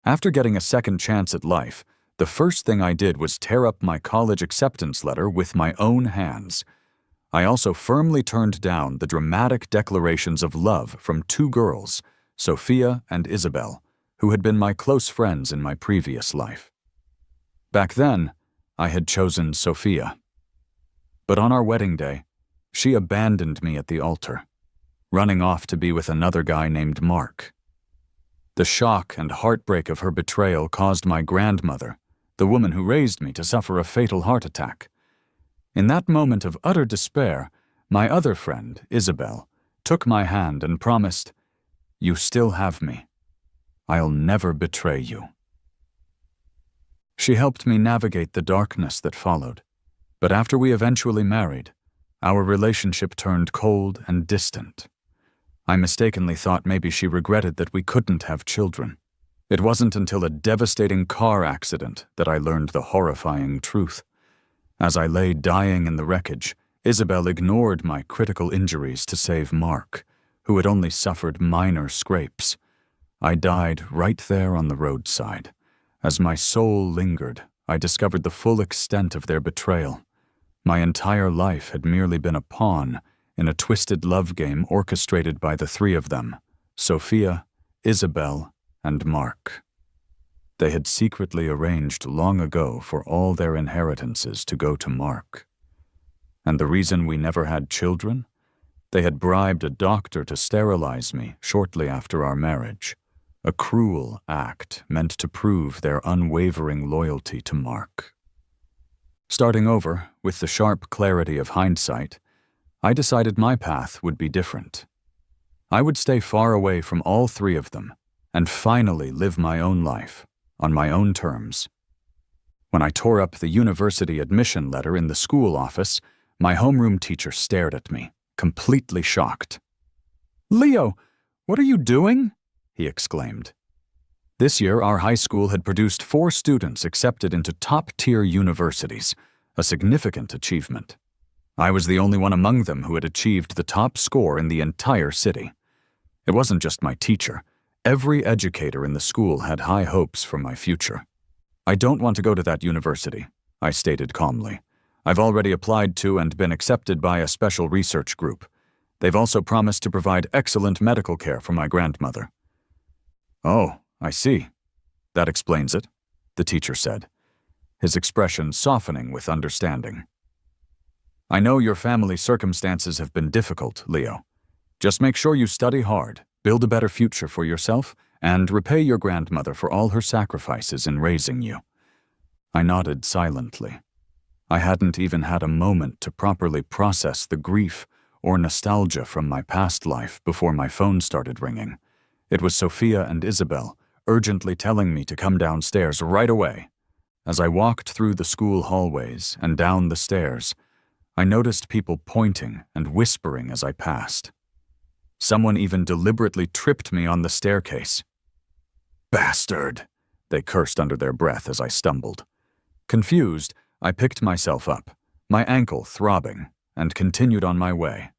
After getting a second chance at life, the first thing I did was tear up my college acceptance letter with my own hands. I also firmly turned down the dramatic declarations of love from two girls, Sophia and Isabel, who had been my close friends in my previous life. Back then, I had chosen Sophia. But on our wedding day, she abandoned me at the altar, running off to be with another guy named Mark. The shock and heartbreak of her betrayal caused my grandmother, the woman who raised me, to suffer a fatal heart attack. In that moment of utter despair, my other friend, Isabel, took my hand and promised, "You still have me. I'll never betray you." She helped me navigate the darkness that followed, but after we eventually married, our relationship turned cold and distant. I mistakenly thought maybe she regretted that we couldn't have children. It wasn't until a devastating car accident that I learned the horrifying truth. As I lay dying in the wreckage, Isabel ignored my critical injuries to save Mark, who had only suffered minor scrapes. I died right there on the roadside. As my soul lingered, I discovered the full extent of their betrayal. My entire life had merely been a pawn in a twisted love game orchestrated by the three of them, Sophia, Isabel, and Mark. They had secretly arranged long ago for all their inheritances to go to Mark. And the reason we never had children? They had bribed a doctor to sterilize me shortly after our marriage, a cruel act meant to prove their unwavering loyalty to Mark. Starting over, with the sharp clarity of hindsight, I decided my path would be different. I would stay far away from all three of them and finally live my own life, on my own terms. When I tore up the university admission letter in the school office, my homeroom teacher stared at me, completely shocked. "Leo, what are you doing?" he exclaimed. This year, our high school had produced 4 students accepted into top-tier universities, a significant achievement. I was the only one among them who had achieved the top score in the entire city. It wasn't just my teacher. Every educator in the school had high hopes for my future. "I don't want to go to that university," I stated calmly. "I've already applied to and been accepted by a special research group. They've also promised to provide excellent medical care for my grandmother." "Oh, I see. That explains it," the teacher said, his expression softening with understanding. "I know your family circumstances have been difficult, Leo. Just make sure you study hard, build a better future for yourself, and repay your grandmother for all her sacrifices in raising you." I nodded silently. I hadn't even had a moment to properly process the grief or nostalgia from my past life before my phone started ringing. It was Sophia and Isabel, urgently telling me to come downstairs right away. As I walked through the school hallways and down the stairs, I noticed people pointing and whispering as I passed. Someone even deliberately tripped me on the staircase. "Bastard!" they cursed under their breath as I stumbled. Confused, I picked myself up, my ankle throbbing, and continued on my way.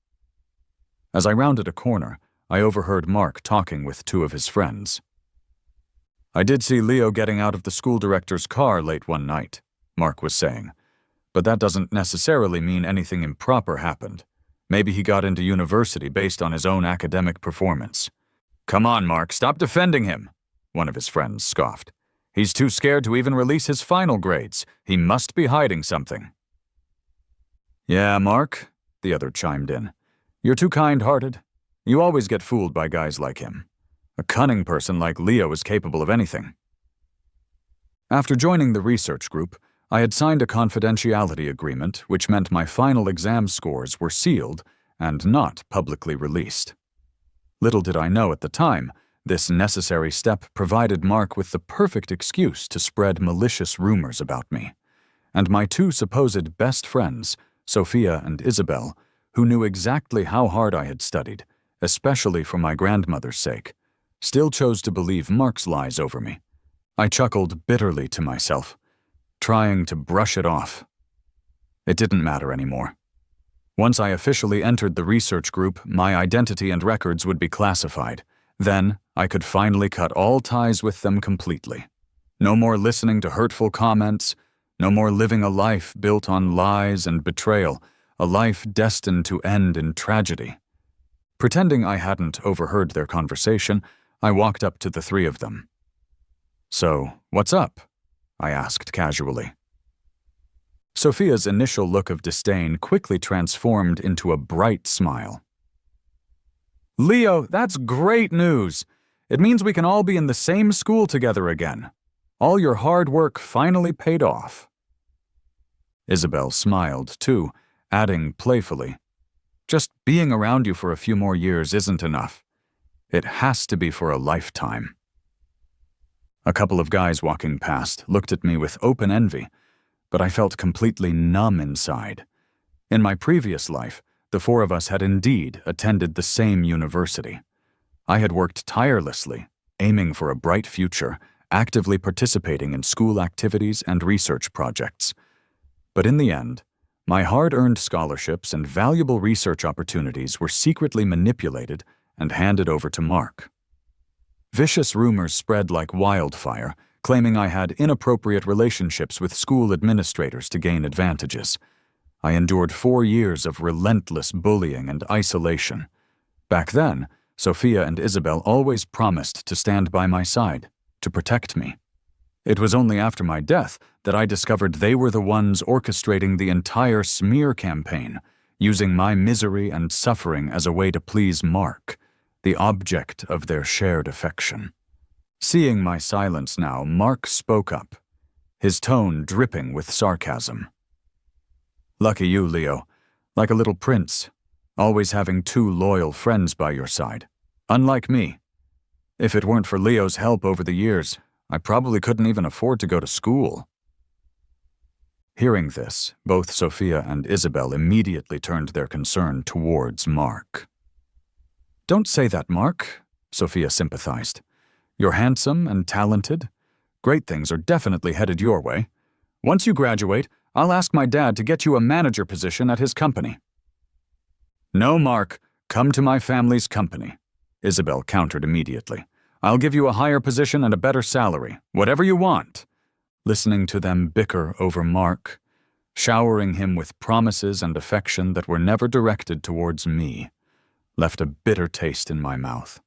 As I rounded a corner, I overheard Mark talking with 2 of his friends. "I did see Leo getting out of the school director's car late one night," Mark was saying. "But that doesn't necessarily mean anything improper happened. Maybe he got into university based on his own academic performance." "Come on, Mark, stop defending him," one of his friends scoffed. "He's too scared to even release his final grades. He must be hiding something." "Yeah, Mark," the other chimed in. "You're too kind-hearted. You always get fooled by guys like him. A cunning person like Leo is capable of anything." After joining the research group, I had signed a confidentiality agreement which meant my final exam scores were sealed and not publicly released. Little did I know at the time, this necessary step provided Mark with the perfect excuse to spread malicious rumors about me. And my 2 supposed best friends, Sophia and Isabel, who knew exactly how hard I had studied, especially for my grandmother's sake, still chose to believe Mark's lies over me. I chuckled bitterly to myself, trying to brush it off. It didn't matter anymore. Once I officially entered the research group, my identity and records would be classified, Then I could finally cut all ties with them completely. No more listening to hurtful comments, no more living a life built on lies and betrayal, a life destined to end in tragedy. Pretending I hadn't overheard their conversation, I walked up to the three of them. "So, what's up?" I asked casually. Sophia's initial look of disdain quickly transformed into a bright smile. "Leo, that's great news! It means we can all be in the same school together again. All your hard work finally paid off." Isabel smiled, too, adding playfully, "Just being around you for a few more years isn't enough. It has to be for a lifetime." A couple of guys walking past looked at me with open envy, but I felt completely numb inside. In my previous life, the four of us had indeed attended the same university. I had worked tirelessly, aiming for a bright future, actively participating in school activities and research projects. But in the end, my hard-earned scholarships and valuable research opportunities were secretly manipulated and handed over to Mark. Vicious rumors spread like wildfire, claiming I had inappropriate relationships with school administrators to gain advantages. I endured 4 years of relentless bullying and isolation. Back then, Sophia and Isabel always promised to stand by my side, to protect me. It was only after my death that I discovered they were the ones orchestrating the entire smear campaign, using my misery and suffering as a way to please Mark, the object of their shared affection. Seeing my silence now, Mark spoke up, his tone dripping with sarcasm. "Lucky you, Leo, like a little prince, always having 2 loyal friends by your side. Unlike me. If it weren't for Leo's help over the years, I probably couldn't even afford to go to school." Hearing this, both Sophia and Isabel immediately turned their concern towards Mark. "Don't say that, Mark," Sophia sympathized. "You're handsome and talented. Great things are definitely headed your way. Once you graduate, I'll ask my dad to get you a manager position at his company." "No, Mark, come to my family's company," Isabel countered immediately. "I'll give you a higher position and a better salary, whatever you want." Listening to them bicker over Mark, showering him with promises and affection that were never directed towards me, left a bitter taste in my mouth.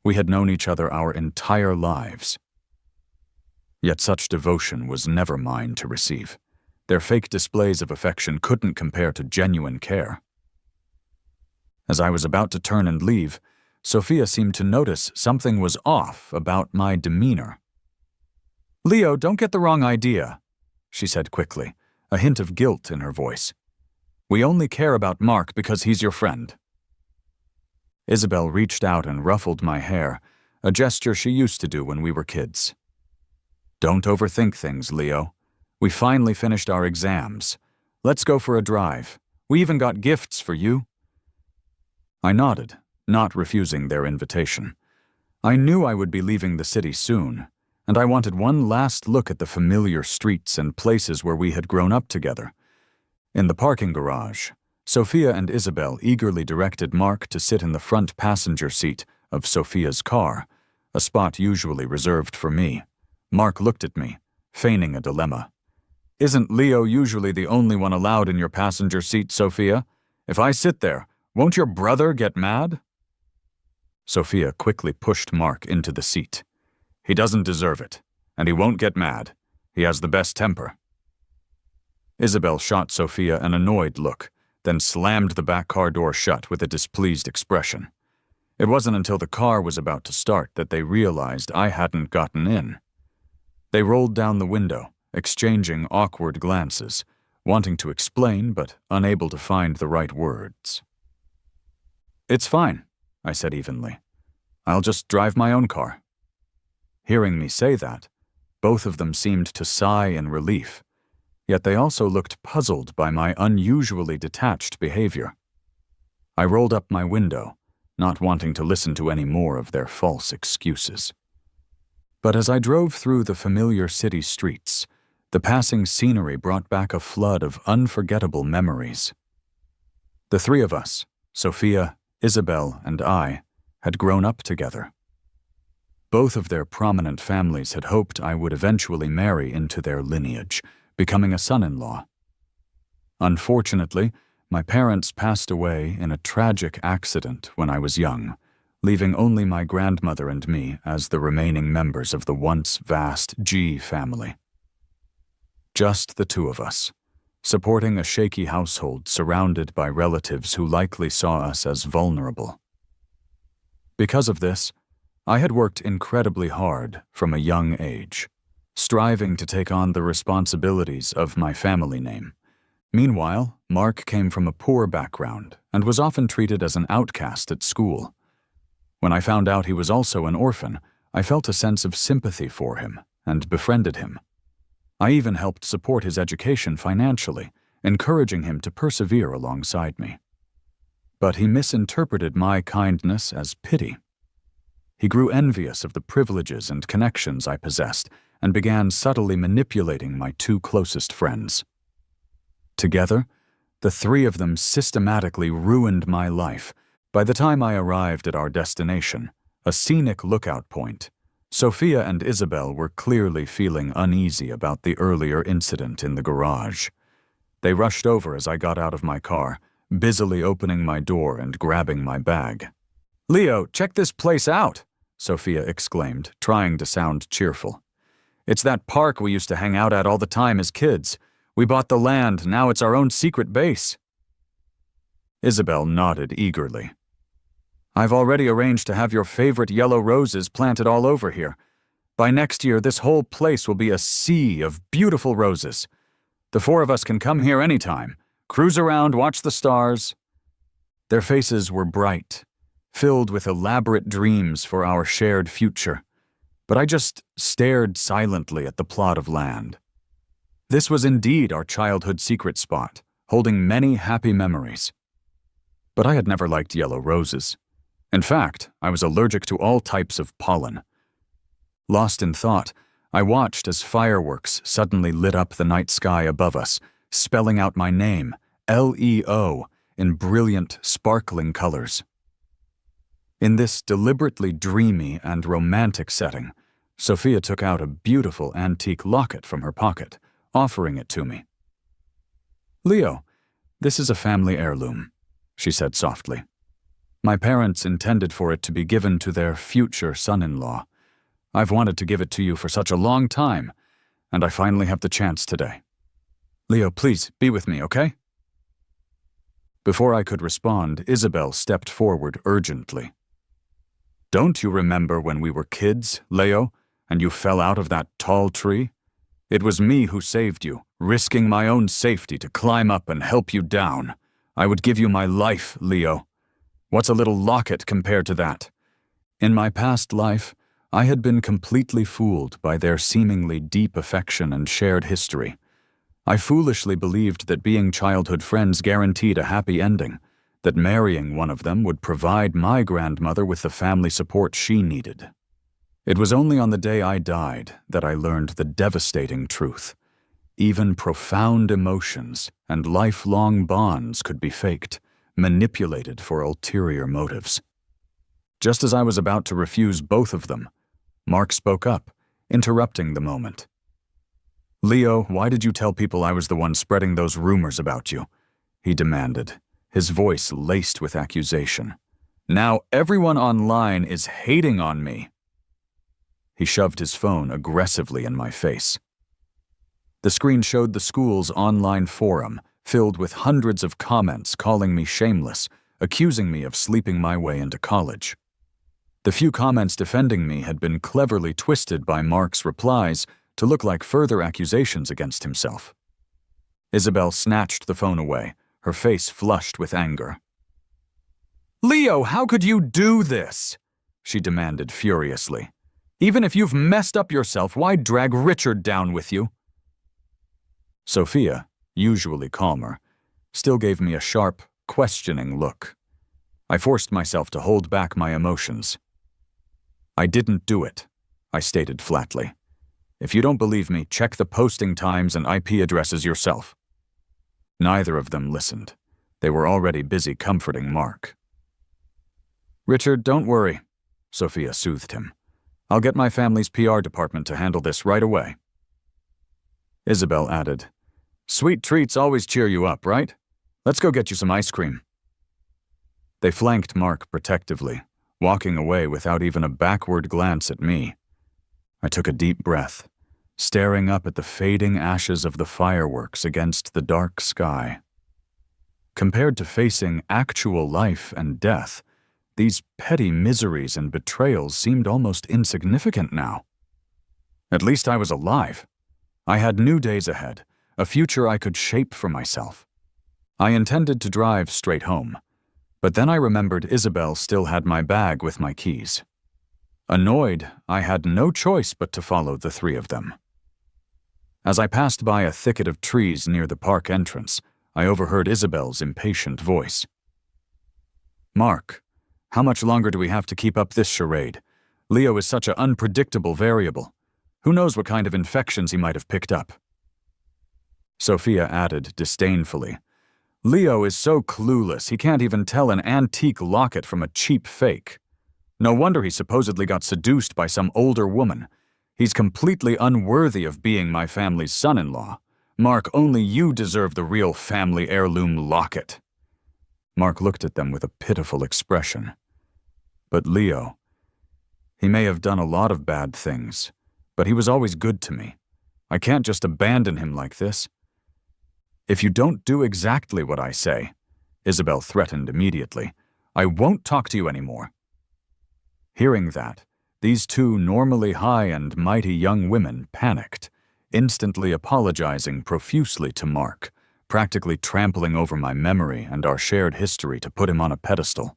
We had known each other our entire lives. Yet such devotion was never mine to receive. Their fake displays of affection couldn't compare to genuine care. As I was about to turn and leave, Sophia seemed to notice something was off about my demeanor. "Leo, don't get the wrong idea," she said quickly, a hint of guilt in her voice. "We only care about Mark because he's your friend." Isabel reached out and ruffled my hair, a gesture she used to do when we were kids. "Don't overthink things, Leo. We finally finished our exams. Let's go for a drive. We even got gifts for you." I nodded, not refusing their invitation. I knew I would be leaving the city soon, and I wanted one last look at the familiar streets and places where we had grown up together. In the parking garage, Sophia and Isabel eagerly directed Mark to sit in the front passenger seat of Sophia's car, a spot usually reserved for me. Mark looked at me, feigning a dilemma. "Isn't Leo usually the only one allowed in your passenger seat, Sophia? If I sit there, won't your brother get mad?" Sophia quickly pushed Mark into the seat. "He doesn't deserve it, and he won't get mad. He has the best temper." Isabel shot Sophia an annoyed look, then slammed the back car door shut with a displeased expression. It wasn't until the car was about to start that they realized I hadn't gotten in. They rolled down the window, exchanging awkward glances, wanting to explain but unable to find the right words. "It's fine," I said evenly. "I'll just drive my own car." Hearing me say that, both of them seemed to sigh in relief, yet they also looked puzzled by my unusually detached behavior. I rolled up my window, not wanting to listen to any more of their false excuses. But as I drove through the familiar city streets, the passing scenery brought back a flood of unforgettable memories. The three of us, Sophia, Isabel, and I, had grown up together. Both of their prominent families had hoped I would eventually marry into their lineage, becoming a son-in-law. Unfortunately, my parents passed away in a tragic accident when I was young, leaving only my grandmother and me as the remaining members of the once vast G family. Just the two of us, supporting a shaky household surrounded by relatives who likely saw us as vulnerable. Because of this, I had worked incredibly hard from a young age, striving to take on the responsibilities of my family name. Meanwhile, Mark came from a poor background and was often treated as an outcast at school. When I found out he was also an orphan, I felt a sense of sympathy for him and befriended him. I even helped support his education financially, encouraging him to persevere alongside me. But he misinterpreted my kindness as pity. He grew envious of the privileges and connections I possessed and began subtly manipulating my two closest friends. Together, the three of them systematically ruined my life. By the time I arrived at our destination, a scenic lookout point, Sophia and Isabel were clearly feeling uneasy about the earlier incident in the garage. They rushed over as I got out of my car, busily opening my door and grabbing my bag. "Leo, check this place out," Sophia exclaimed, trying to sound cheerful. "It's that park we used to hang out at all the time as kids. We bought the land, now it's our own secret base." Isabel nodded eagerly. "I've already arranged to have your favorite yellow roses planted all over here. By next year, this whole place will be a sea of beautiful roses. The four of us can come here anytime, cruise around, watch the stars." Their faces were bright, filled with elaborate dreams for our shared future, but I just stared silently at the plot of land. This was indeed our childhood secret spot, holding many happy memories. But I had never liked yellow roses. In fact, I was allergic to all types of pollen. Lost in thought, I watched as fireworks suddenly lit up the night sky above us, spelling out my name, Leo, in brilliant, sparkling colors. In this deliberately dreamy and romantic setting, Sophia took out a beautiful antique locket from her pocket, offering it to me. "Leo, this is a family heirloom," she said softly. "My parents intended for it to be given to their future son-in-law. I've wanted to give it to you for such a long time, and I finally have the chance today. Leo, please be with me, okay?" Before I could respond, Isabel stepped forward urgently. "Don't you remember when we were kids, Leo, and you fell out of that tall tree? It was me who saved you, risking my own safety to climb up and help you down. I would give you my life, Leo. What's a little locket compared to that?" In my past life, I had been completely fooled by their seemingly deep affection and shared history. I foolishly believed that being childhood friends guaranteed a happy ending, that marrying one of them would provide my grandmother with the family support she needed. It was only on the day I died that I learned the devastating truth. Even profound emotions and lifelong bonds could be faked, manipulated for ulterior motives. Just as I was about to refuse both of them, Mark spoke up, interrupting the moment. "Leo, why did you tell people I was the one spreading those rumors about you?" he demanded, his voice laced with accusation. "Now everyone online is hating on me." He shoved his phone aggressively in my face. The screen showed the school's online forum, filled with hundreds of comments calling me shameless, accusing me of sleeping my way into college. The few comments defending me had been cleverly twisted by Mark's replies to look like further accusations against himself. Isabel snatched the phone away, her face flushed with anger. "Leo, how could you do this?" she demanded furiously. "Even if you've messed up yourself, why drag Richard down with you?" Sophia, usually calmer, still gave me a sharp, questioning look. I forced myself to hold back my emotions. "I didn't do it," I stated flatly. "If you don't believe me, check the posting times and IP addresses yourself." Neither of them listened. They were already busy comforting Mark. "Richard, don't worry," Sophia soothed him. "I'll get my family's PR department to handle this right away." Isabel added, "Sweet treats always cheer you up, right? Let's go get you some ice cream." They flanked Mark protectively, walking away without even a backward glance at me. I took a deep breath, staring up at the fading ashes of the fireworks against the dark sky. Compared to facing actual life and death, these petty miseries and betrayals seemed almost insignificant now. At least I was alive. I had new days ahead, a future I could shape for myself. I intended to drive straight home, but then I remembered Isabel still had my bag with my keys. Annoyed, I had no choice but to follow the three of them. As I passed by a thicket of trees near the park entrance, I overheard Isabel's impatient voice. "Mark, how much longer do we have to keep up this charade? Leo is such an unpredictable variable. Who knows what kind of infections he might have picked up?" Sophia added disdainfully, "Leo is so clueless he can't even tell an antique locket from a cheap fake. No wonder he supposedly got seduced by some older woman. He's completely unworthy of being my family's son-in-law. Mark, only you deserve the real family heirloom locket." Mark looked at them with a pitiful expression. "But Leo, he may have done a lot of bad things, but he was always good to me. I can't just abandon him like this." "If you don't do exactly what I say," Isabel threatened immediately, "I won't talk to you anymore." Hearing that, these two normally high and mighty young women panicked, instantly apologizing profusely to Mark, practically trampling over my memory and our shared history to put him on a pedestal.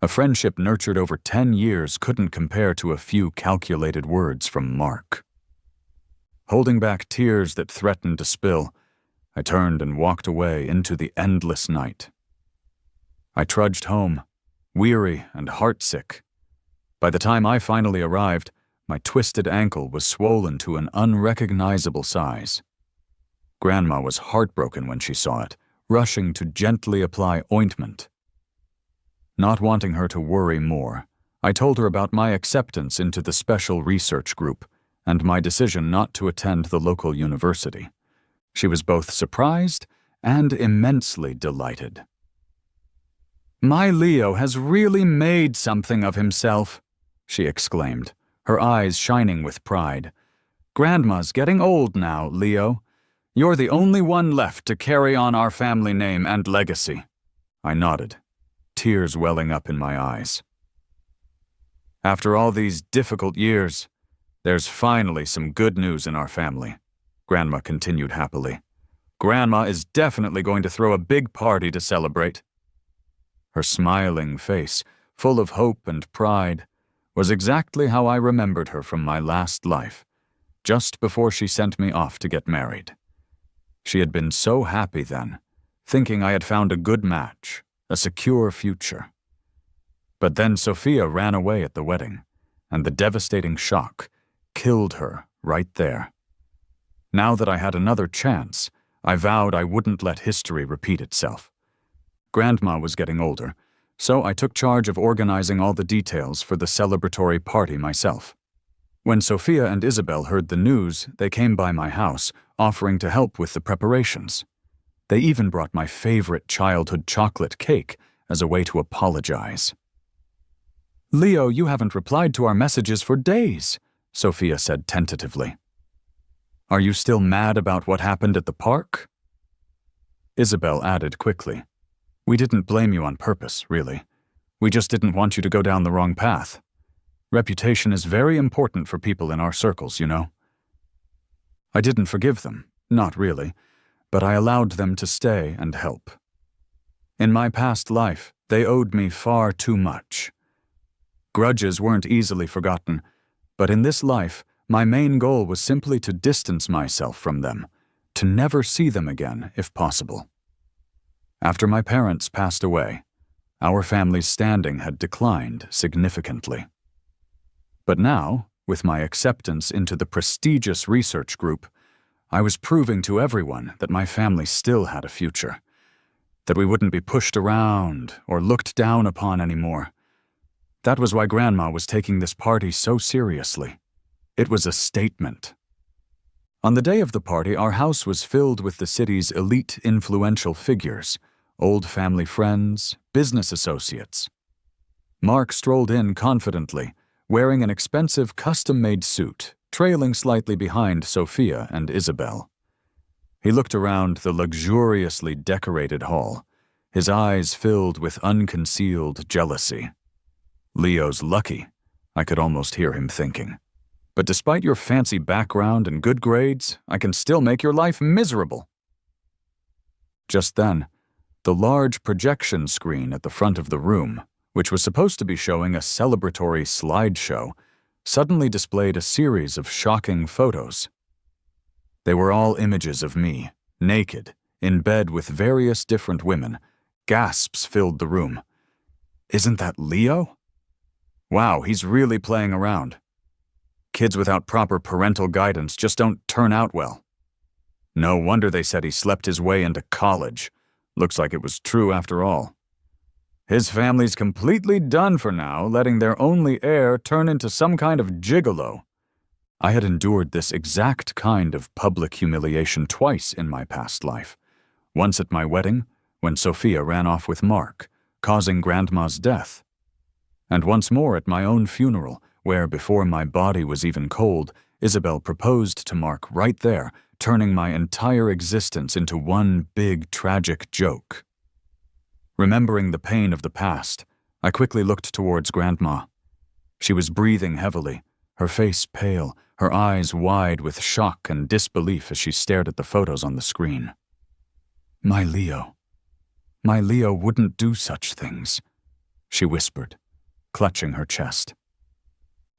A friendship nurtured over 10 years couldn't compare to a few calculated words from Mark. Holding back tears that threatened to spill, I turned and walked away into the endless night. I trudged home, weary and heartsick. By the time I finally arrived, my twisted ankle was swollen to an unrecognizable size. Grandma was heartbroken when she saw it, rushing to gently apply ointment. Not wanting her to worry more, I told her about my acceptance into the special research group and my decision not to attend the local university. She was both surprised and immensely delighted. "My Leo has really made something of himself," she exclaimed, her eyes shining with pride. "Grandma's getting old now, Leo. You're the only one left to carry on our family name and legacy." I nodded, tears welling up in my eyes. "After all these difficult years, there's finally some good news in our family," Grandma continued happily. "Grandma is definitely going to throw a big party to celebrate." Her smiling face, full of hope and pride, was exactly how I remembered her from my last life, just before she sent me off to get married. She had been so happy then, thinking I had found a good match, a secure future. But then Sophia ran away at the wedding, and the devastating shock killed her right there. Now that I had another chance, I vowed I wouldn't let history repeat itself. Grandma was getting older, so I took charge of organizing all the details for the celebratory party myself. When Sophia and Isabel heard the news, they came by my house, offering to help with the preparations. They even brought my favorite childhood chocolate cake as a way to apologize. "Leo, you haven't replied to our messages for days," Sophia said tentatively. "Are you still mad about what happened at the park?" Isabel added quickly, "We didn't blame you on purpose, really. We just didn't want you to go down the wrong path. Reputation is very important for people in our circles, you know." I didn't forgive them, not really, but I allowed them to stay and help. In my past life, they owed me far too much. Grudges weren't easily forgotten, but in this life, my main goal was simply to distance myself from them, to never see them again if possible. After my parents passed away, our family's standing had declined significantly. But now, with my acceptance into the prestigious research group, I was proving to everyone that my family still had a future, that we wouldn't be pushed around or looked down upon anymore. That was why Grandma was taking this party so seriously. It was a statement. On the day of the party, our house was filled with the city's elite influential figures, old family friends, business associates. Mark strolled in confidently, wearing an expensive custom-made suit, trailing slightly behind Sophia and Isabel. He looked around the luxuriously decorated hall, his eyes filled with unconcealed jealousy. "Leo's lucky," I could almost hear him thinking. "But despite your fancy background and good grades, I can still make your life miserable." Just then, the large projection screen at the front of the room, which was supposed to be showing a celebratory slideshow, suddenly displayed a series of shocking photos. They were all images of me, naked, in bed with various different women. Gasps filled the room. "Isn't that Leo? Wow, he's really playing around. Kids without proper parental guidance just don't turn out well. No wonder they said he slept his way into college. Looks like it was true after all. His family's completely done for now, letting their only heir turn into some kind of gigolo." I had endured this exact kind of public humiliation twice in my past life. Once at my wedding, when Sophia ran off with Mark, causing Grandma's death. And once more at my own funeral, where before my body was even cold, Isabel proposed to Mark right there, turning my entire existence into one big tragic joke. Remembering the pain of the past, I quickly looked towards Grandma. She was breathing heavily, her face pale, her eyes wide with shock and disbelief as she stared at the photos on the screen. My Leo wouldn't do such things," she whispered, clutching her chest.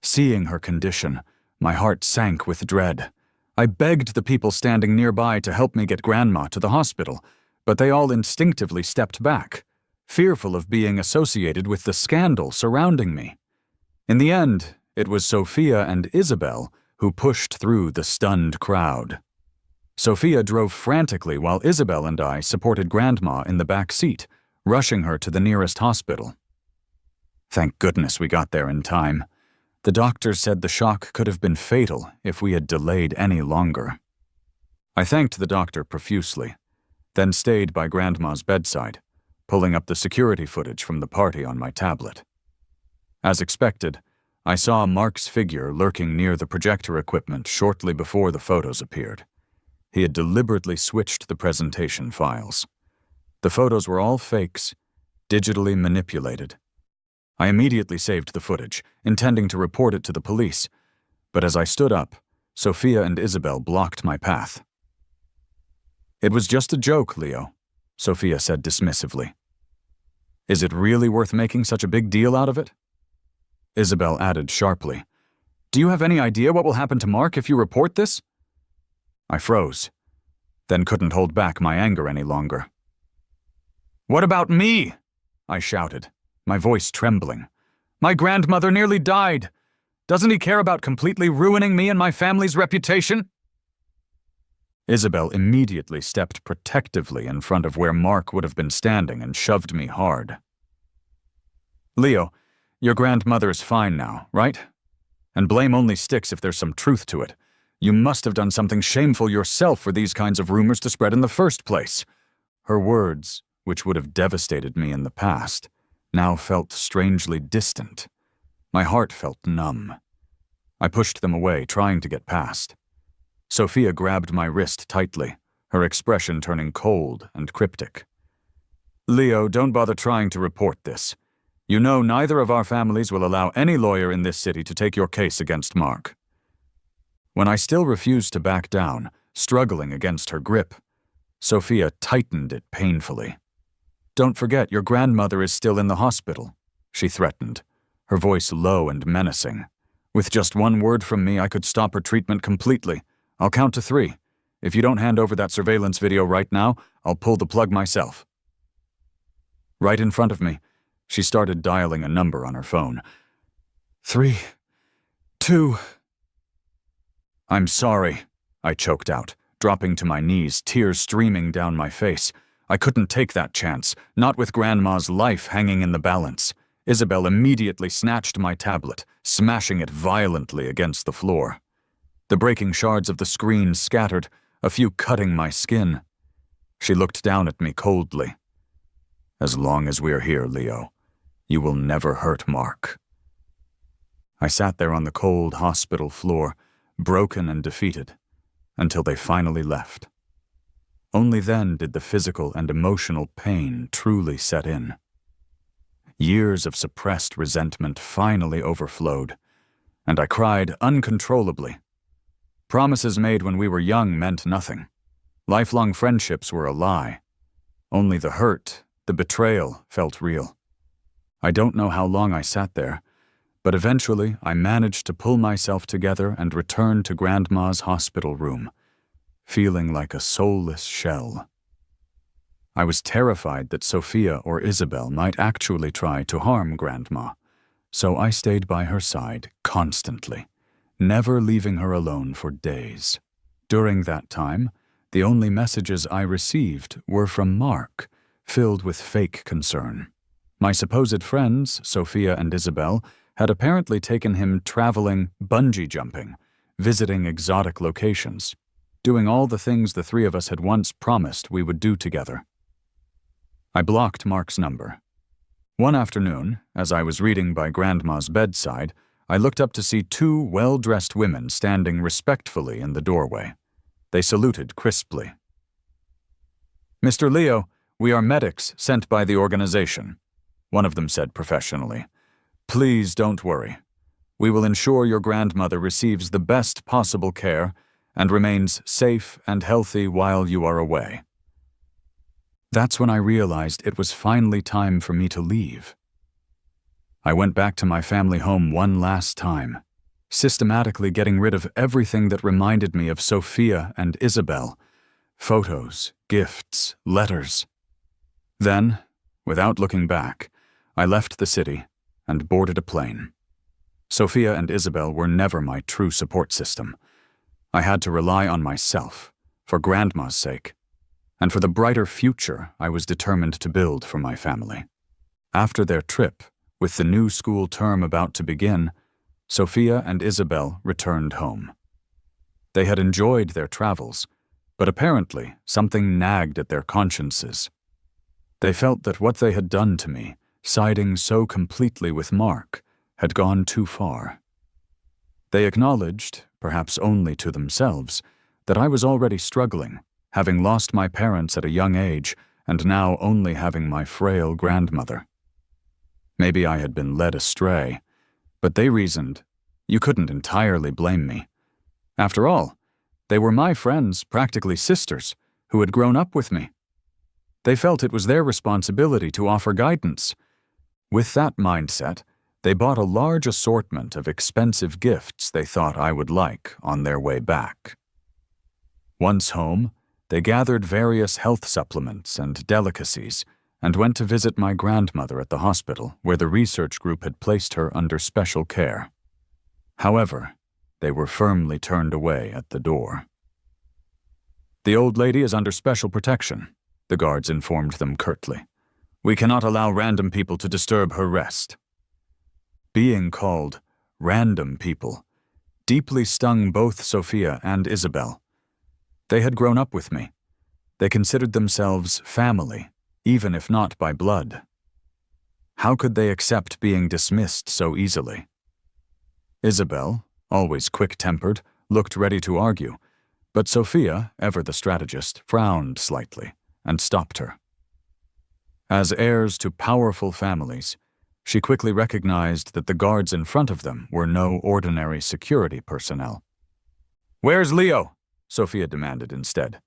Seeing her condition, my heart sank with dread. I begged the people standing nearby to help me get Grandma to the hospital, but they all instinctively stepped back, fearful of being associated with the scandal surrounding me. In the end, it was Sophia and Isabel who pushed through the stunned crowd. Sophia drove frantically while Isabel and I supported Grandma in the back seat, rushing her to the nearest hospital. Thank goodness we got there in time. The doctors said the shock could have been fatal if we had delayed any longer. I thanked the doctor profusely, then stayed by Grandma's bedside, pulling up the security footage from the party on my tablet. As expected, I saw Mark's figure lurking near the projector equipment shortly before the photos appeared. He had deliberately switched the presentation files. The photos were all fakes, digitally manipulated. I immediately saved the footage, intending to report it to the police, but as I stood up, Sophia and Isabel blocked my path. "It was just a joke, Leo," Sophia said dismissively. "Is it really worth making such a big deal out of it?" Isabel added sharply, "Do you have any idea what will happen to Mark if you report this?" I froze, then couldn't hold back my anger any longer. "What about me?" I shouted, my voice trembling. "My grandmother nearly died. Doesn't he care about completely ruining me and my family's reputation?" Isabel immediately stepped protectively in front of where Mark would have been standing and shoved me hard. "Leo, your grandmother is fine now, right? And blame only sticks if there's some truth to it. You must have done something shameful yourself for these kinds of rumors to spread in the first place." Her words, which would have devastated me in the past, now felt strangely distant. My heart felt numb. I pushed them away, trying to get past. Sophia grabbed my wrist tightly, her expression turning cold and cryptic. "Leo, don't bother trying to report this. You know neither of our families will allow any lawyer in this city to take your case against Mark." When I still refused to back down, struggling against her grip, Sophia tightened it painfully. "Don't forget, your grandmother is still in the hospital," she threatened, her voice low and menacing. "With just one word from me, I could stop her treatment completely. I'll count to 3. If you don't hand over that surveillance video right now, I'll pull the plug myself." Right in front of me, she started dialing a number on her phone. 3, 2... "I'm sorry," I choked out, dropping to my knees, tears streaming down my face. I couldn't take that chance, not with Grandma's life hanging in the balance. Isabel immediately snatched my tablet, smashing it violently against the floor. The breaking shards of the screen scattered, a few cutting my skin. She looked down at me coldly. "As long as we're here, Leo, you will never hurt Mark." I sat there on the cold hospital floor, broken and defeated, until they finally left. Only then did the physical and emotional pain truly set in. Years of suppressed resentment finally overflowed, and I cried uncontrollably. Promises made when we were young meant nothing. Lifelong friendships were a lie. Only the hurt, the betrayal, felt real. I don't know how long I sat there, but eventually I managed to pull myself together and return to Grandma's hospital room, feeling like a soulless shell. I was terrified that Sophia or Isabel might actually try to harm Grandma, so I stayed by her side constantly, never leaving her alone for days. During that time, the only messages I received were from Mark, filled with fake concern. My supposed friends, Sophia and Isabel, had apparently taken him traveling, bungee jumping, visiting exotic locations, doing all the things the three of us had once promised we would do together. I blocked Mark's number. One afternoon, as I was reading by Grandma's bedside, I looked up to see two well-dressed women standing respectfully in the doorway. They saluted crisply. "Mr. Leo, we are medics sent by the organization," one of them said professionally. "Please don't worry. We will ensure your grandmother receives the best possible care and remains safe and healthy while you are away." That's when I realized it was finally time for me to leave. I went back to my family home one last time, systematically getting rid of everything that reminded me of Sophia and Isabel, photos, gifts, letters. Then, without looking back, I left the city and boarded a plane. Sophia and Isabel were never my true support system. I had to rely on myself, for Grandma's sake, and for the brighter future I was determined to build for my family. After their trip, with the new school term about to begin, Sophia and Isabel returned home. They had enjoyed their travels, but apparently something nagged at their consciences. They felt that what they had done to me, siding so completely with Mark, had gone too far. They acknowledged, perhaps only to themselves, that I was already struggling, having lost my parents at a young age and now only having my frail grandmother. Maybe I had been led astray, but they reasoned, you couldn't entirely blame me. After all, they were my friends, practically sisters, who had grown up with me. They felt it was their responsibility to offer guidance. With that mindset, they bought a large assortment of expensive gifts they thought I would like on their way back. Once home, they gathered various health supplements and delicacies and went to visit my grandmother at the hospital where the research group had placed her under special care. However, they were firmly turned away at the door. "The old lady is under special protection," the guards informed them curtly. "We cannot allow random people to disturb her rest." Being called random people deeply stung both Sophia and Isabel. They had grown up with me. They considered themselves family, even if not by blood. How could they accept being dismissed so easily? Isabel, always quick-tempered, looked ready to argue, but Sophia, ever the strategist, frowned slightly and stopped her. As heirs to powerful families, she quickly recognized that the guards in front of them were no ordinary security personnel. "Where's Leo?" Sophia demanded instead.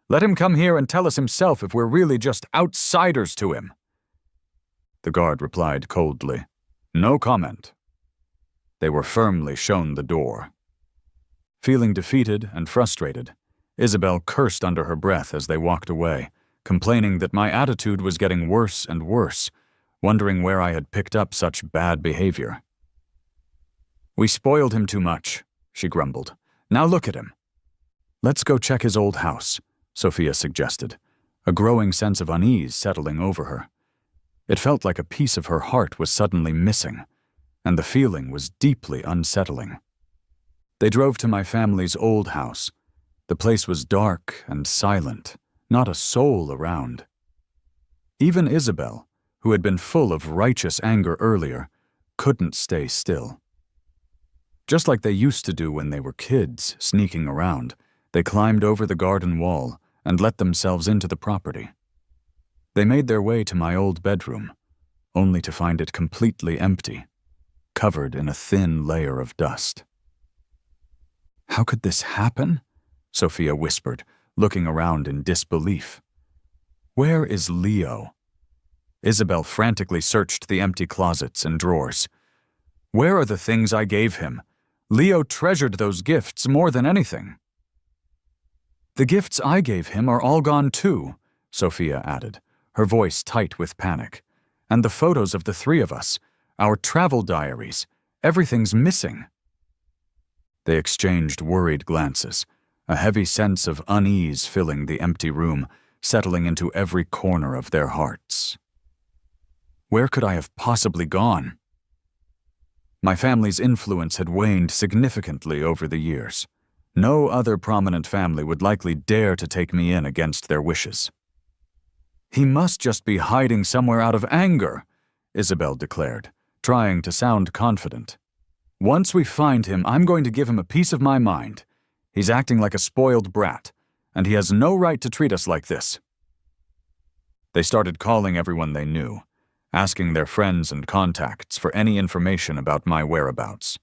"Let him come here and tell us himself if we're really just outsiders to him." The guard replied coldly, "No comment." They were firmly shown the door. Feeling defeated and frustrated, Isabel cursed under her breath as they walked away, complaining that my attitude was getting worse and worse, wondering where I had picked up such bad behavior. "We spoiled him too much," she grumbled. "Now look at him." "Let's go check his old house," Sophia suggested, a growing sense of unease settling over her. It felt like a piece of her heart was suddenly missing, and the feeling was deeply unsettling. They drove to my family's old house. The place was dark and silent, not a soul around. Even Isabel, who had been full of righteous anger earlier, couldn't stay still. Just like they used to do when they were kids, sneaking around, they climbed over the garden wall and let themselves into the property. They made their way to my old bedroom, only to find it completely empty, covered in a thin layer of dust. "How could this happen?" Sophia whispered, looking around in disbelief. "Where is Leo?" Isabel frantically searched the empty closets and drawers. "Where are the things I gave him? Leo treasured those gifts more than anything." "The gifts I gave him are all gone too," Sophia added, her voice tight with panic. "And the photos of the three of us, our travel diaries, everything's missing." They exchanged worried glances, a heavy sense of unease filling the empty room, settling into every corner of their hearts. Where could I have possibly gone? My family's influence had waned significantly over the years. No other prominent family would likely dare to take me in against their wishes. "He must just be hiding somewhere out of anger," Isabel declared, trying to sound confident. "Once we find him, I'm going to give him a piece of my mind. He's acting like a spoiled brat, and he has no right to treat us like this." They started calling everyone they knew, asking their friends and contacts for any information about my whereabouts.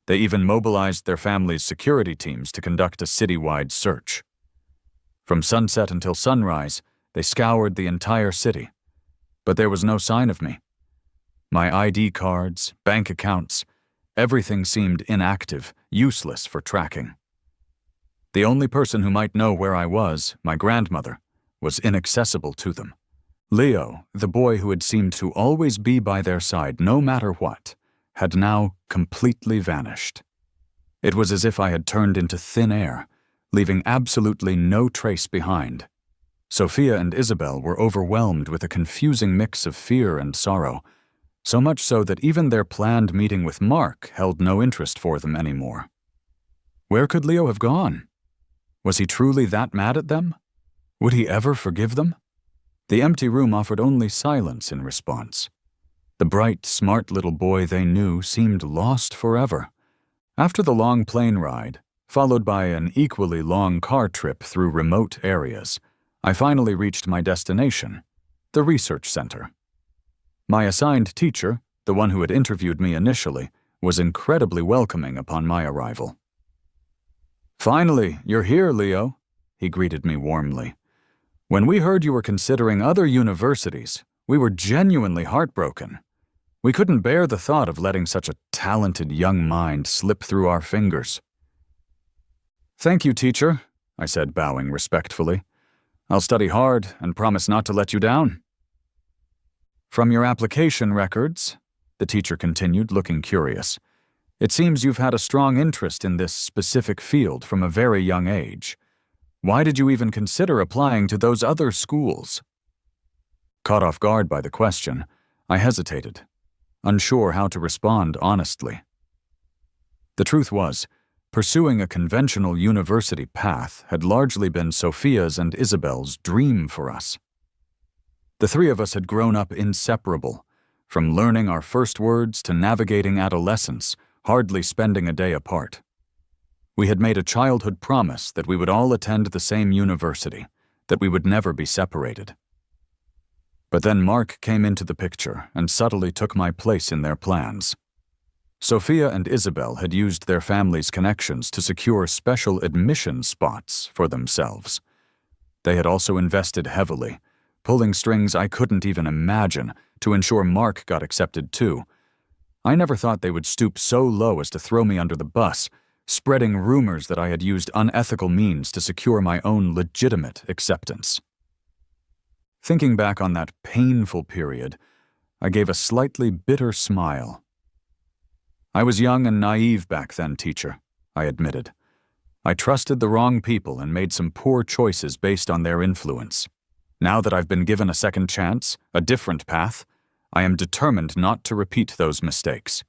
They even mobilized their family's security teams to conduct a citywide search. From sunset until sunrise, they scoured the entire city, but there was no sign of me. My ID cards, bank accounts, everything seemed inactive, useless for tracking. The only person who might know where I was, my grandmother, was inaccessible to them. Leo, the boy who had seemed to always be by their side no matter what, had now completely vanished. It was as if I had turned into thin air, leaving absolutely no trace behind. Sophia and Isabel were overwhelmed with a confusing mix of fear and sorrow, so much so that even their planned meeting with Mark held no interest for them anymore. Where could Leo have gone? Was he truly that mad at them? Would he ever forgive them? The empty room offered only silence in response. The bright, smart little boy they knew seemed lost forever. After the long plane ride, followed by an equally long car trip through remote areas, I finally reached my destination, the research center. My assigned teacher, the one who had interviewed me initially, was incredibly welcoming upon my arrival. "Finally, you're here, Leo," he greeted me warmly. "When we heard you were considering other universities, we were genuinely heartbroken. We couldn't bear the thought of letting such a talented young mind slip through our fingers." "Thank you, teacher," I said, bowing respectfully. "I'll study hard and promise not to let you down." "From your application records," the teacher continued, looking curious, "it seems you've had a strong interest in this specific field from a very young age. Why did you even consider applying to those other schools?" Caught off guard by the question, I hesitated, unsure how to respond honestly. The truth was, pursuing a conventional university path had largely been Sophia's and Isabel's dream for us. The three of us had grown up inseparable, from learning our first words to navigating adolescence, hardly spending a day apart. We had made a childhood promise that we would all attend the same university, that we would never be separated. But then Mark came into the picture and subtly took my place in their plans. Sophia and Isabel had used their family's connections to secure special admission spots for themselves. They had also invested heavily, pulling strings I couldn't even imagine to ensure Mark got accepted too. I never thought they would stoop so low as to throw me under the bus, spreading rumors that I had used unethical means to secure my own legitimate acceptance. Thinking back on that painful period, I gave a slightly bitter smile. "I was young and naive back then, teacher," I admitted. "I trusted the wrong people and made some poor choices based on their influence. Now that I've been given a second chance, a different path, I am determined not to repeat those mistakes.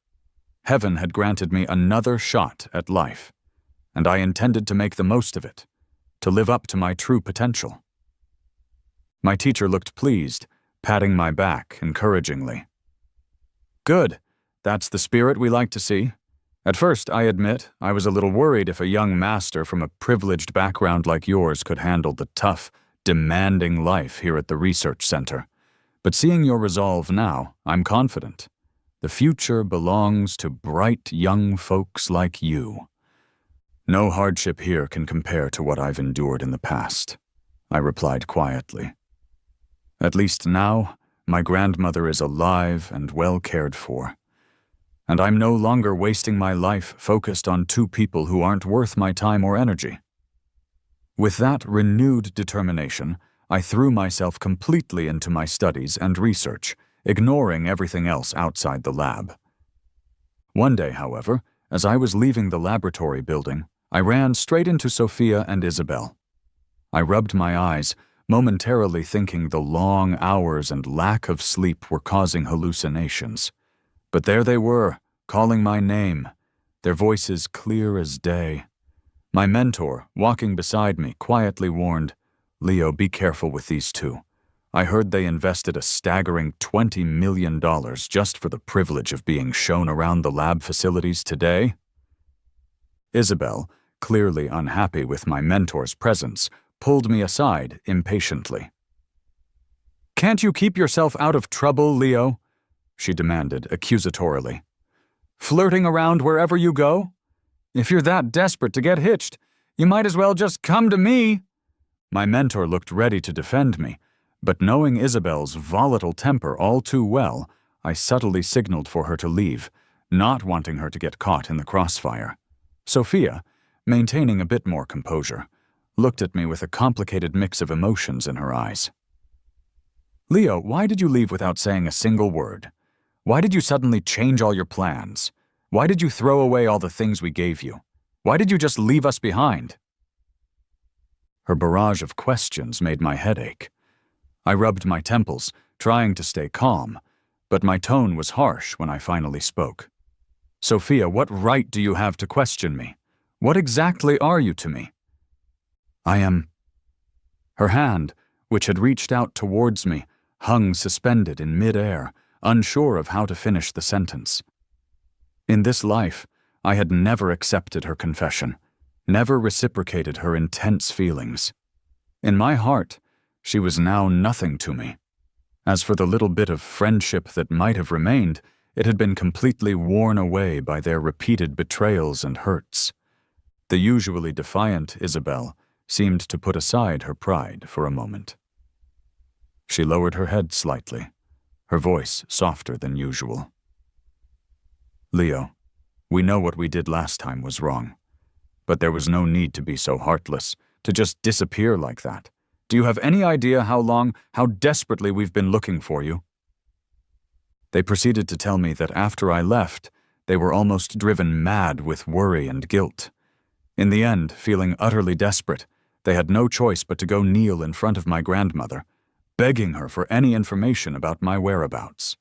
Heaven had granted me another shot at life, and I intended to make the most of it, to live up to my true potential. My teacher looked pleased, patting my back encouragingly. Good. That's the spirit we like to see. At first, I admit, I was a little worried if a young master from a privileged background like yours could handle the tough, demanding life here at the research center. But seeing your resolve now, I'm confident. The future belongs to bright young folks like you. No hardship here can compare to what I've endured in the past, I replied quietly. At least now, my grandmother is alive and well cared for. And I'm no longer wasting my life focused on two people who aren't worth my time or energy. With that renewed determination, I threw myself completely into my studies and research, ignoring everything else outside the lab. One day, however, as I was leaving the laboratory building, I ran straight into Sophia and Isabel. I rubbed my eyes, momentarily thinking the long hours and lack of sleep were causing hallucinations. But there they were, calling my name, their voices clear as day. My mentor, walking beside me, quietly warned, "Leo, be careful with these two. I heard they invested a staggering $20 million just for the privilege of being shown around the lab facilities today." Isabel, clearly unhappy with my mentor's presence, pulled me aside impatiently. "Can't you keep yourself out of trouble, Leo?" she demanded accusatorily. "Flirting around wherever you go? If you're that desperate to get hitched, you might as well just come to me." My mentor looked ready to defend me, but knowing Isabel's volatile temper all too well, I subtly signaled for her to leave, not wanting her to get caught in the crossfire. Sophia, maintaining a bit more composure, looked at me with a complicated mix of emotions in her eyes. "Leo, why did you leave without saying a single word? Why did you suddenly change all your plans? Why did you throw away all the things we gave you? Why did you just leave us behind?" Her barrage of questions made my head ache. I rubbed my temples, trying to stay calm, but my tone was harsh when I finally spoke. "Sophia, what right do you have to question me? What exactly are you to me?" "I am—" Her hand, which had reached out towards me, hung suspended in mid-air, unsure of how to finish the sentence. In this life, I had never accepted her confession, never reciprocated her intense feelings. In my heart, she was now nothing to me. As for the little bit of friendship that might have remained, it had been completely worn away by their repeated betrayals and hurts. The usually defiant Isabel seemed to put aside her pride for a moment. She lowered her head slightly, her voice softer than usual. "Leo, we know what we did last time was wrong, but there was no need to be so heartless, to just disappear like that. Do you have any idea how desperately we've been looking for you?" They proceeded to tell me that after I left, they were almost driven mad with worry and guilt. In the end, feeling utterly desperate, they had no choice but to go kneel in front of my grandmother, begging her for any information about my whereabouts.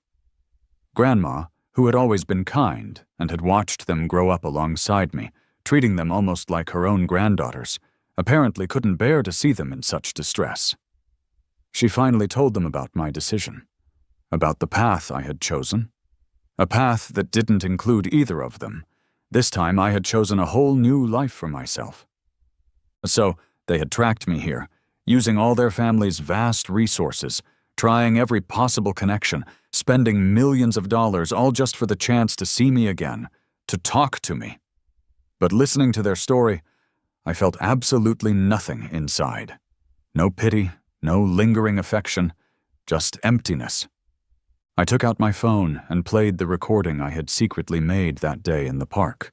Grandma, who had always been kind and had watched them grow up alongside me, treating them almost like her own granddaughters, apparently couldn't bear to see them in such distress. She finally told them about my decision, about the path I had chosen, a path that didn't include either of them. This time I had chosen a whole new life for myself. So they had tracked me here, using all their family's vast resources, trying every possible connection, spending millions of dollars all just for the chance to see me again, to talk to me. But listening to their story, I felt absolutely nothing inside. No pity, no lingering affection, just emptiness. I took out my phone and played the recording I had secretly made that day in the park,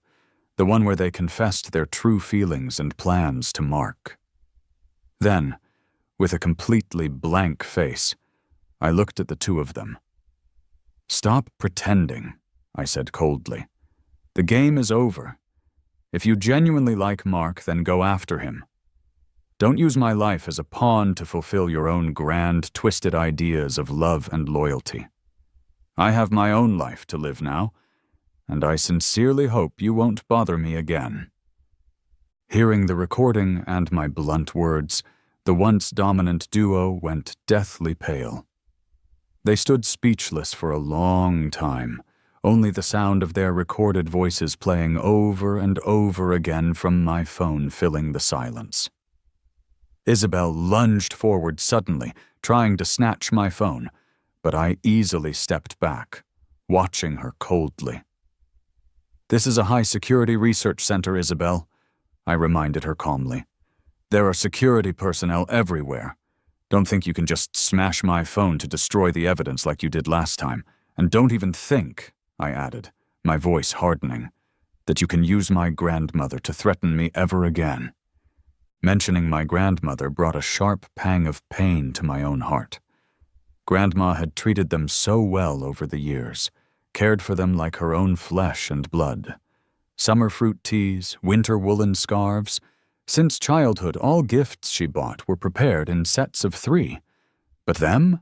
the one where they confessed their true feelings and plans to Mark. Then, with a completely blank face, I looked at the two of them. "Stop pretending," I said coldly. "The game is over. If you genuinely like Mark, then go after him. Don't use my life as a pawn to fulfill your own grand, twisted ideas of love and loyalty. I have my own life to live now, and I sincerely hope you won't bother me again." Hearing the recording and my blunt words, the once dominant duo went deathly pale. They stood speechless for a long time, only the sound of their recorded voices playing over and over again from my phone filling the silence. Isabel lunged forward suddenly, trying to snatch my phone, but I easily stepped back, watching her coldly. "This is a high-security research center, Isabel," I reminded her calmly. "There are security personnel everywhere. Don't think you can just smash my phone to destroy the evidence like you did last time. And don't even think," I added, my voice hardening, "that you can use my grandmother to threaten me ever again." Mentioning my grandmother brought a sharp pang of pain to my own heart. Grandma had treated them so well over the years, cared for them like her own flesh and blood. Summer fruit teas, winter woolen scarves. Since childhood, all gifts she bought were prepared in sets of 3. But them?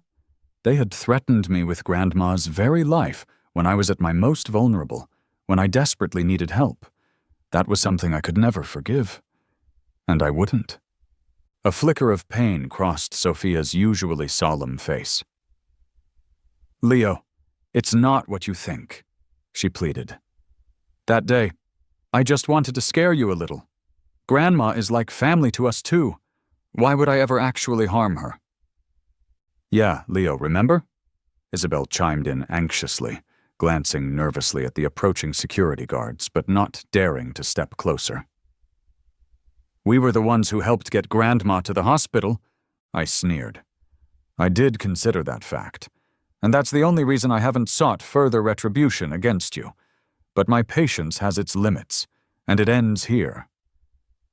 They had threatened me with Grandma's very life when I was at my most vulnerable, when I desperately needed help. That was something I could never forgive. And I wouldn't. A flicker of pain crossed Sophia's usually solemn face. "Leo, it's not what you think," she pleaded. "That day, I just wanted to scare you a little. Grandma is like family to us too. Why would I ever actually harm her?" "Yeah, Leo, remember?" Isabel chimed in anxiously, glancing nervously at the approaching security guards, but not daring to step closer. "We were the ones who helped get Grandma to the hospital," I sneered. I did consider that fact, and that's the only reason I haven't sought further retribution against you. But my patience has its limits, and it ends here.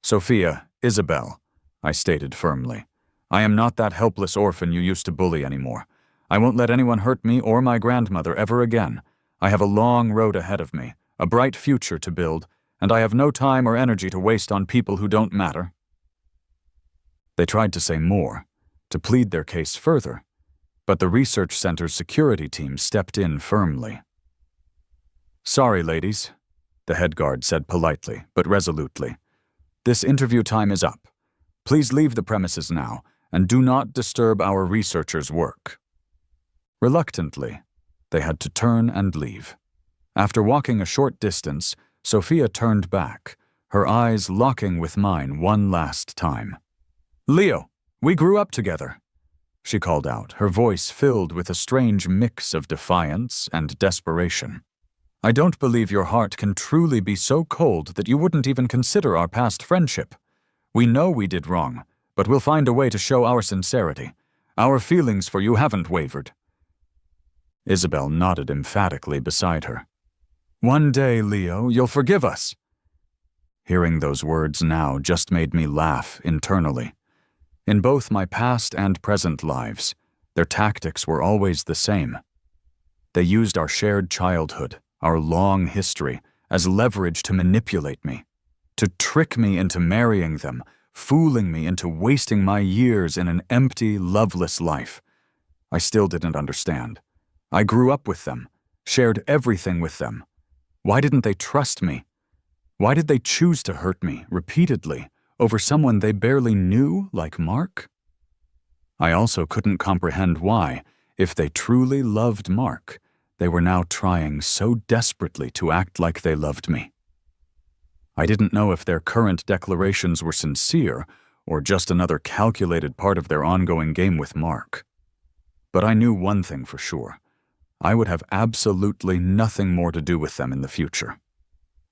"Sophia, Isabel," I stated firmly, "I am not that helpless orphan you used to bully anymore. I won't let anyone hurt me or my grandmother ever again. I have a long road ahead of me, a bright future to build, and I have no time or energy to waste on people who don't matter." They tried to say more, to plead their case further, but the research center's security team stepped in firmly. "Sorry, ladies," the head guard said politely but resolutely. "This interview time is up. Please leave the premises now, and do not disturb our researchers' work." Reluctantly, they had to turn and leave. After walking a short distance, Sophia turned back, her eyes locking with mine one last time. "Leo, we grew up together," she called out, her voice filled with a strange mix of defiance and desperation. "I don't believe your heart can truly be so cold that you wouldn't even consider our past friendship. We know we did wrong, but we'll find a way to show our sincerity. Our feelings for you haven't wavered." Isabel nodded emphatically beside her. "One day, Leo, you'll forgive us." Hearing those words now just made me laugh internally. In both my past and present lives, their tactics were always the same. They used our shared childhood, our long history, as leverage to manipulate me, to trick me into marrying them, fooling me into wasting my years in an empty, loveless life. I still didn't understand. I grew up with them, shared everything with them. Why didn't they trust me? Why did they choose to hurt me repeatedly over someone they barely knew like Mark? I also couldn't comprehend why, if they truly loved Mark, they were now trying so desperately to act like they loved me. I didn't know if their current declarations were sincere or just another calculated part of their ongoing game with Mark. But I knew one thing for sure. I would have absolutely nothing more to do with them in the future.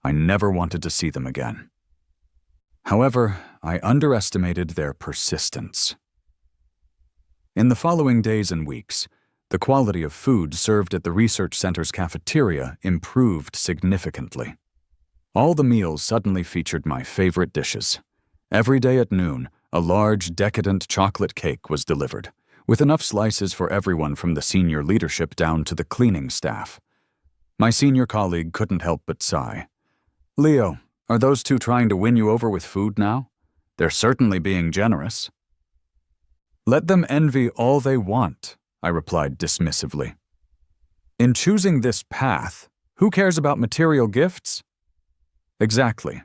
I never wanted to see them again. However, I underestimated their persistence. In the following days and weeks, the quality of food served at the research center's cafeteria improved significantly. All the meals suddenly featured my favorite dishes. Every day at noon, a large, decadent chocolate cake was delivered, with enough slices for everyone from the senior leadership down to the cleaning staff. My senior colleague couldn't help but sigh. "Leo, are those two trying to win you over with food now? They're certainly being generous. Let them envy all they want, I replied dismissively. In choosing this path, who cares about material gifts? Exactly.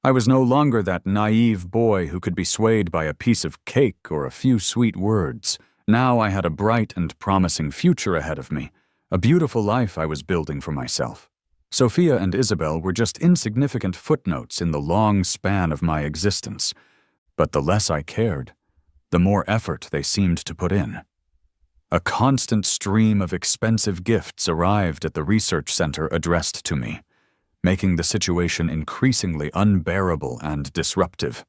I was no longer that naive boy who could be swayed by a piece of cake or a few sweet words. Now I had a bright and promising future ahead of me, a beautiful life I was building for myself. Sophia and Isabel were just insignificant footnotes in the long span of my existence, but the less I cared, the more effort they seemed to put in. A constant stream of expensive gifts arrived at the research center addressed to me, making the situation increasingly unbearable and disruptive.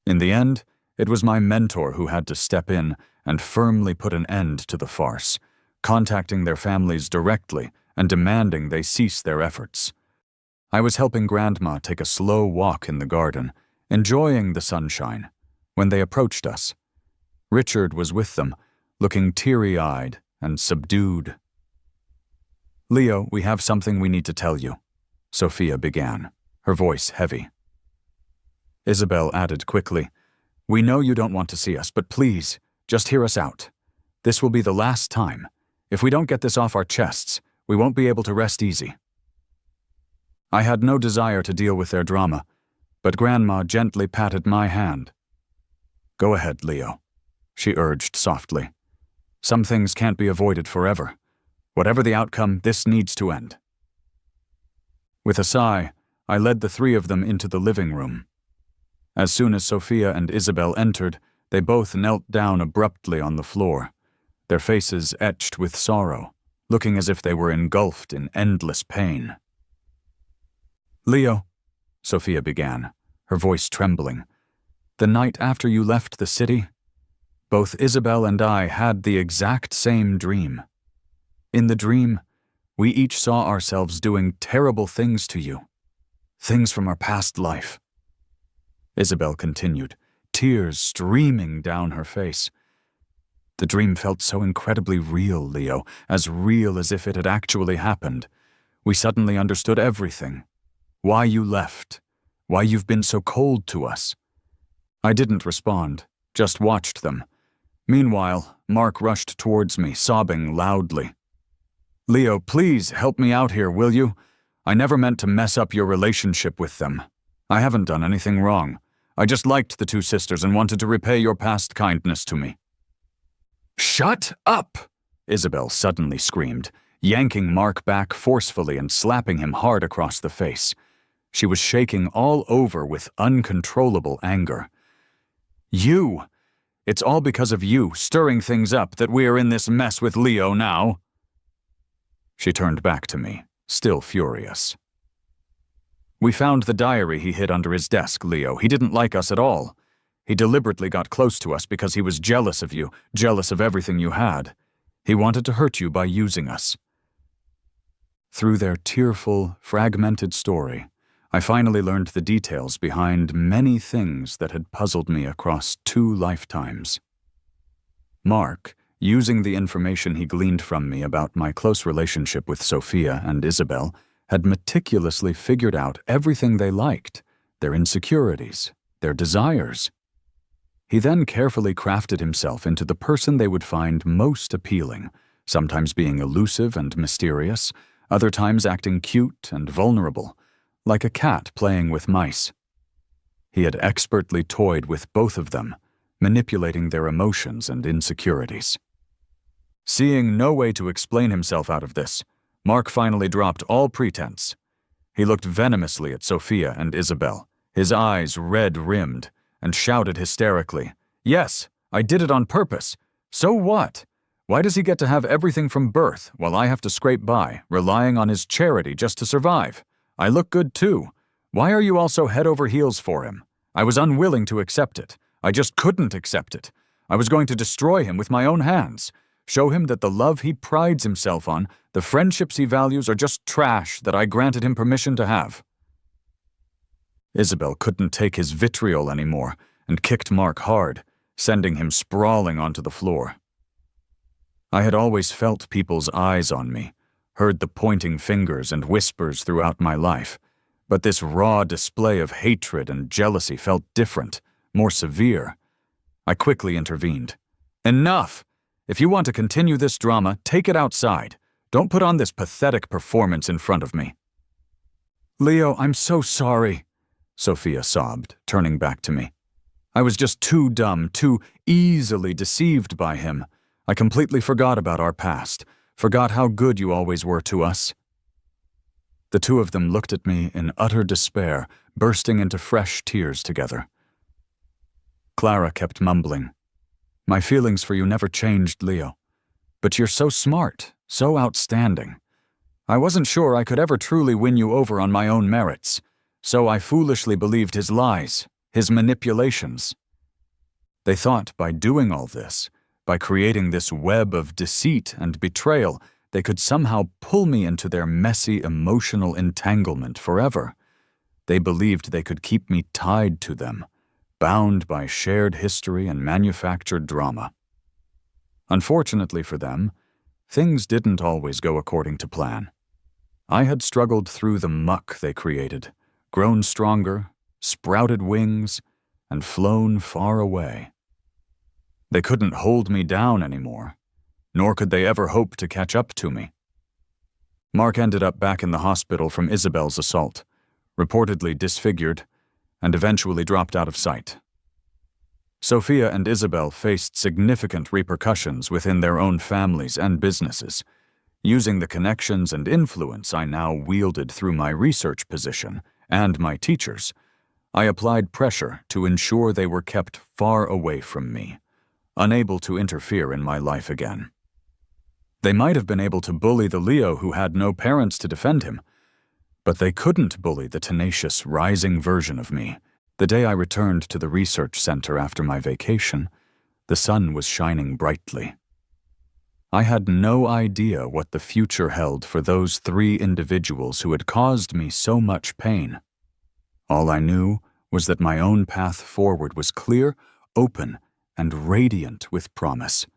In the end, it was my mentor who had to step in and firmly put an end to the farce, contacting their families directly and demanding they cease their efforts. I was helping Grandma take a slow walk in the garden, enjoying the sunshine, when they approached us. Richard was with them, looking teary-eyed and subdued. Leo, we have something we need to tell you, Sophia began, her voice heavy. Isabel added quickly, we know you don't want to see us, but please, just hear us out. This will be the last time. If we don't get this off our chests, we won't be able to rest easy. I had no desire to deal with their drama, but Grandma gently patted my hand. Go ahead, Leo, she urged softly. Some things can't be avoided forever. Whatever the outcome, this needs to end. With a sigh, I led the three of them into the living room. As soon as Sophia and Isabel entered, they both knelt down abruptly on the floor, their faces etched with sorrow, looking as if they were engulfed in endless pain. Leo, Sophia began, her voice trembling, the night after you left the city, both Isabel and I had the exact same dream. In the dream, we each saw ourselves doing terrible things to you, things from our past life. Isabel continued, tears streaming down her face. The dream felt so incredibly real, Leo, as real as if it had actually happened. We suddenly understood everything. Why you left, why you've been so cold to us. I didn't respond, just watched them. Meanwhile, Mark rushed towards me, sobbing loudly. Leo, please help me out here, will you? I never meant to mess up your relationship with them. I haven't done anything wrong. I just liked the two sisters and wanted to repay your past kindness to me. Shut up! Isabel suddenly screamed, yanking Mark back forcefully and slapping him hard across the face. She was shaking all over with uncontrollable anger. You! It's all because of you stirring things up that we are in this mess with Leo now. She turned back to me, still furious. We found the diary he hid under his desk, Leo. He didn't like us at all. He deliberately got close to us because he was jealous of you, jealous of everything you had. He wanted to hurt you by using us. Through their tearful, fragmented story, I finally learned the details behind many things that had puzzled me across 2 lifetimes. Mark, using the information he gleaned from me about my close relationship with Sophia and Isabel, had meticulously figured out everything they liked, their insecurities, their desires. He then carefully crafted himself into the person they would find most appealing, sometimes being elusive and mysterious, other times acting cute and vulnerable, like a cat playing with mice. He had expertly toyed with both of them, manipulating their emotions and insecurities. Seeing no way to explain himself out of this, Mark finally dropped all pretense. He looked venomously at Sophia and Isabel, his eyes red-rimmed, and shouted hysterically, "Yes, I did it on purpose. So what? Why does he get to have everything from birth while I have to scrape by, relying on his charity just to survive? I look good too. Why are you all so head over heels for him? I was unwilling to accept it. I just couldn't accept it. I was going to destroy him with my own hands. Show him that the love he prides himself on, the friendships he values are just trash that I granted him permission to have." Isabel couldn't take his vitriol anymore and kicked Mark hard, sending him sprawling onto the floor. I had always felt people's eyes on me, heard the pointing fingers and whispers throughout my life, but this raw display of hatred and jealousy felt different, more severe. I quickly intervened. Enough! If you want to continue this drama, take it outside. Don't put on this pathetic performance in front of me. Leo, I'm so sorry, Sophia sobbed, turning back to me. I was just too dumb, too easily deceived by him. I completely forgot about our past, forgot how good you always were to us. The two of them looked at me in utter despair, bursting into fresh tears together. Clara kept mumbling. My feelings for you never changed, Leo. But you're so smart, so outstanding. I wasn't sure I could ever truly win you over on my own merits, so I foolishly believed his lies, his manipulations. They thought by doing all this, by creating this web of deceit and betrayal, they could somehow pull me into their messy emotional entanglement forever. They believed they could keep me tied to them, bound by shared history and manufactured drama. Unfortunately for them, things didn't always go according to plan. I had struggled through the muck they created, grown stronger, sprouted wings, and flown far away. They couldn't hold me down anymore, nor could they ever hope to catch up to me. Mark ended up back in the hospital from Isabel's assault, reportedly disfigured, and eventually dropped out of sight. Sophia and Isabel faced significant repercussions within their own families and businesses. Using the connections and influence I now wielded through my research position and my teachers, I applied pressure to ensure they were kept far away from me, unable to interfere in my life again. They might have been able to bully the Leo who had no parents to defend him, but they couldn't bully the tenacious, rising version of me. The day I returned to the research center after my vacation, the sun was shining brightly. I had no idea what the future held for those three individuals who had caused me so much pain. All I knew was that my own path forward was clear, open, and radiant with promise.